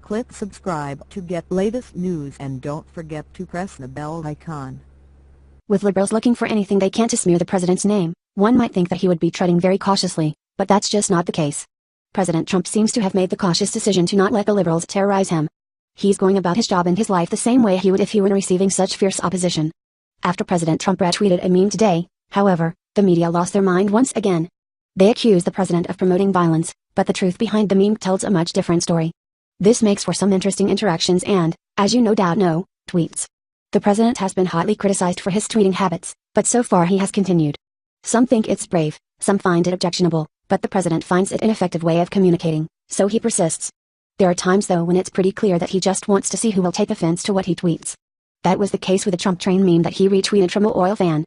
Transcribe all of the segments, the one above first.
Click subscribe to get latest news and don't forget to press the bell icon. With liberals looking for anything they can to smear the president's name, one might think that he would be treading very cautiously, but that's just not the case. President Trump seems to have made the cautious decision to not let the liberals terrorize him. He's going about his job and his life the same way he would if he were receiving such fierce opposition. After President Trump retweeted a meme today, however, the media lost their mind once again. They accused the president of promoting violence, but the truth behind the meme tells a much different story. This makes for some interesting interactions and, as you no doubt know, tweets. The president has been hotly criticized for his tweeting habits, but so far he has continued. Some think it's brave, some find it objectionable, but the president finds it an effective way of communicating, so he persists. There are times though when it's pretty clear that he just wants to see who will take offense to what he tweets. That was the case with the Trump train meme that he retweeted from a oil fan.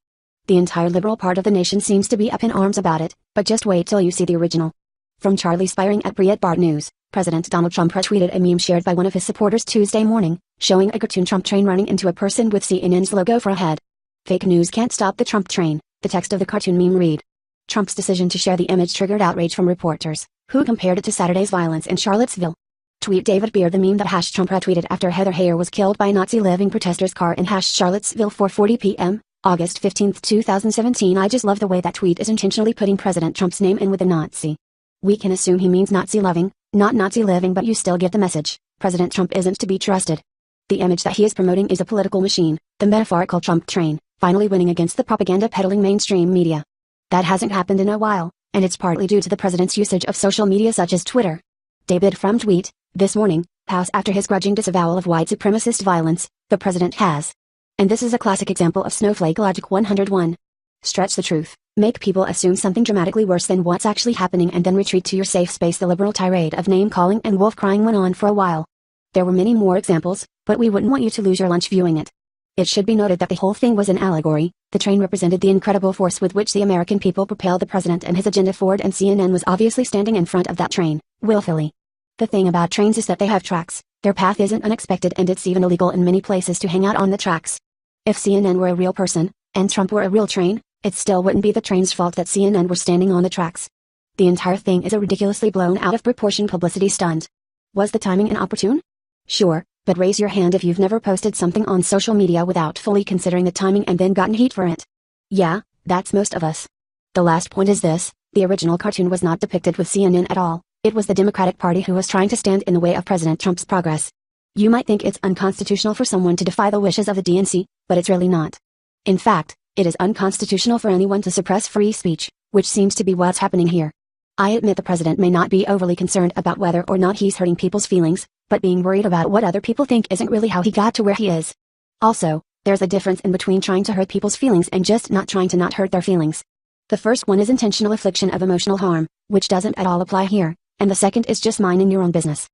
The entire liberal part of the nation seems to be up in arms about it, but just wait till you see the original. From Charlie Spiring at Breitbart News, President Donald Trump retweeted a meme shared by one of his supporters Tuesday morning, showing a cartoon Trump train running into a person with CNN's logo for a head. Fake news can't stop the Trump train, the text of the cartoon meme read. Trump's decision to share the image triggered outrage from reporters, who compared it to Saturday's violence in Charlottesville. Tweet David Beard the meme that Trump retweeted after Heather Heyer was killed by a Nazi living protesters' car in Charlottesville 4:40 p.m., August 15, 2017. I just love the way that tweet is intentionally putting President Trump's name in with a Nazi. We can assume he means Nazi loving, not Nazi living, but you still get the message. President Trump isn't to be trusted. The image that he is promoting is a political machine, the metaphorical Trump train, finally winning against the propaganda peddling mainstream media. That hasn't happened in a while, and it's partly due to the president's usage of social media such as Twitter. David from Tweet, this morning, hours after his grudging disavowal of white supremacist violence, the president has. And this is a classic example of snowflake logic 101. Stretch the truth, make people assume something dramatically worse than what's actually happening and then retreat to your safe space. The liberal tirade of name-calling and wolf-crying went on for a while. There were many more examples, but we wouldn't want you to lose your lunch viewing it. It should be noted that the whole thing was an allegory. The train represented the incredible force with which the American people propelled the president and his agenda forward, and CNN was obviously standing in front of that train, willfully. The thing about trains is that they have tracks, their path isn't unexpected, and it's even illegal in many places to hang out on the tracks. If CNN were a real person, and Trump were a real train, it still wouldn't be the train's fault that CNN were standing on the tracks. The entire thing is a ridiculously blown out of proportion publicity stunt. Was the timing inopportune? Sure, but raise your hand if you've never posted something on social media without fully considering the timing and then gotten heat for it. Yeah, that's most of us. The last point is this: the original cartoon was not depicted with CNN at all. It was the Democratic Party who was trying to stand in the way of President Trump's progress. You might think it's unconstitutional for someone to defy the wishes of the DNC, but it's really not. In fact, it is unconstitutional for anyone to suppress free speech, which seems to be what's happening here. I admit the president may not be overly concerned about whether or not he's hurting people's feelings, but being worried about what other people think isn't really how he got to where he is. Also, there's a difference in between trying to hurt people's feelings and just not trying to not hurt their feelings. The first one is intentional infliction of emotional harm, which doesn't at all apply here, and the second is just minding your own business.